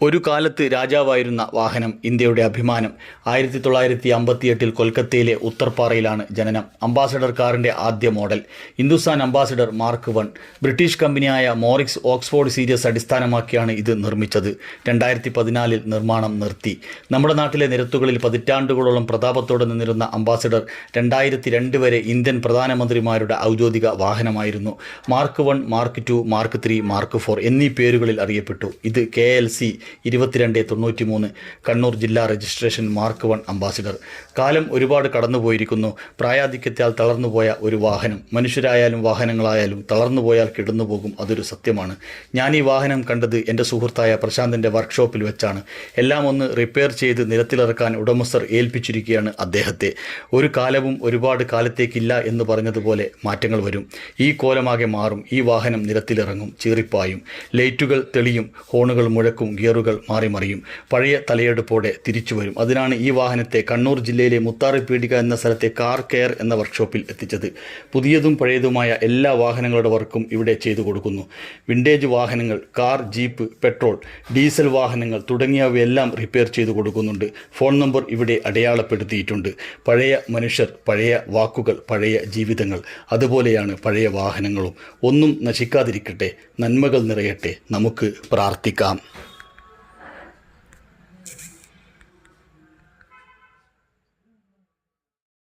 ഒരു കാലത്ത് രാജാവായിരുന്ന വാഹനം ഇന്ത്യയുടെ അഭിമാനം. 1958 കൊൽക്കത്തയിലെ ഉത്തർപാറയിലാണ് ജനനം. അംബാസഡർ കാറിൻ്റെ ആദ്യ model Hindustan ambassador mark 1. British കമ്പനിയായ മോറിക്സ് ഓക്സ്ഫോർഡ് സീരീസ് അടിസ്ഥാനമാക്കിയാണ് ഇത് നിർമ്മിച്ചത്. 2014 നിർമ്മാണം നിർത്തി. നമ്മുടെ നാട്ടിലെ നിരത്തുകളിൽ പതിറ്റാണ്ടുകളോളം പ്രതാപത്തോടെ നിന്നിരുന്ന അംബാസഡർ 2002 വരെ ഇന്ത്യൻ പ്രധാനമന്ത്രിമാരുടെ ഔദ്യോഗിക വാഹനമായിരുന്നു. മാർക്ക് 1, മാർക്ക് 2, മാർക്ക് 3, മാർക്ക് 4 എന്നീ പേരുകളിൽ അറിയപ്പെട്ടു. ഇത് KLC 2293 കണ്ണൂർ ജില്ലാ രജിസ്ട്രേഷൻ മാർക്ക് 1 അംബാസിഡർ. കാലം ഒരുപാട് കടന്നുപോയിരിക്കുന്നു. പ്രായാധിക്യത്താൽ തളർന്നുപോയ ഒരു വാഹനം. മനുഷ്യരായാലും വാഹനങ്ങളായാലും തളർന്നുപോയാൽ കിടന്നുപോകും, അതൊരു സത്യമാണ്. ഞാൻ ഈ വാഹനം കണ്ടത് എൻ്റെ സുഹൃത്തായ പ്രശാന്തിൻ്റെ വർക്ക്ഷോപ്പിൽ വെച്ചാണ്. എല്ലാം ഒന്ന് റിപ്പയർ ചെയ്ത് നിരത്തിലിറക്കാൻ ഉടമസ്ഥർ ഏൽപ്പിച്ചിരിക്കുകയാണ് അദ്ദേഹത്തെ. ഒരു കാലവും ഒരുപാട് കാലത്തേക്കില്ല എന്ന് പറഞ്ഞതുപോലെ മാറ്റങ്ങൾ വരും. ഈ കോലമാകെ മാറും. ഈ വാഹനം നിരത്തിലിറങ്ങും, ചീറിപ്പായും, ലൈറ്റുകൾ തെളിയും, ഹോണുകൾ മുഴക്കും, ഗിയറുകൾ മാറിമറിയും, പഴയ തലയെടുപ്പോടെ തിരിച്ചു വരും. അതിനാണ് ഈ വാഹനത്തെ കണ്ണൂർ ജില്ലയിലെ മുത്താറിപ്പീടിക എന്ന സ്ഥലത്തെ കാർ കെയർ എന്ന വർക്ക്ഷോപ്പിൽ എത്തിച്ചത്. പുതിയതും പഴയതുമായ എല്ലാ വാഹനങ്ങളുടെ വർക്കും ഇവിടെ ചെയ്തു കൊടുക്കുന്നു. വിൻറ്റേജ് വാഹനങ്ങൾ, കാർ, ജീപ്പ്, പെട്രോൾ, ഡീസൽ വാഹനങ്ങൾ തുടങ്ങിയവയെല്ലാം റിപ്പയർ ചെയ്തു കൊടുക്കുന്നുണ്ട്. ഫോൺ നമ്പർ ഇവിടെ അടയാളപ്പെടുത്തിയിട്ടുണ്ട്. പഴയ മനുഷ്യർ, പഴയ വാക്കുകൾ, പഴയ ജീവിതങ്ങൾ, അതുപോലെയാണ് പഴയ വാഹനങ്ങളും. ഒന്നും നശിക്കാതിരിക്കട്ടെ, നന്മകൾ നിറയട്ടെ, നമുക്ക് പ്രാർത്ഥിക്കാം.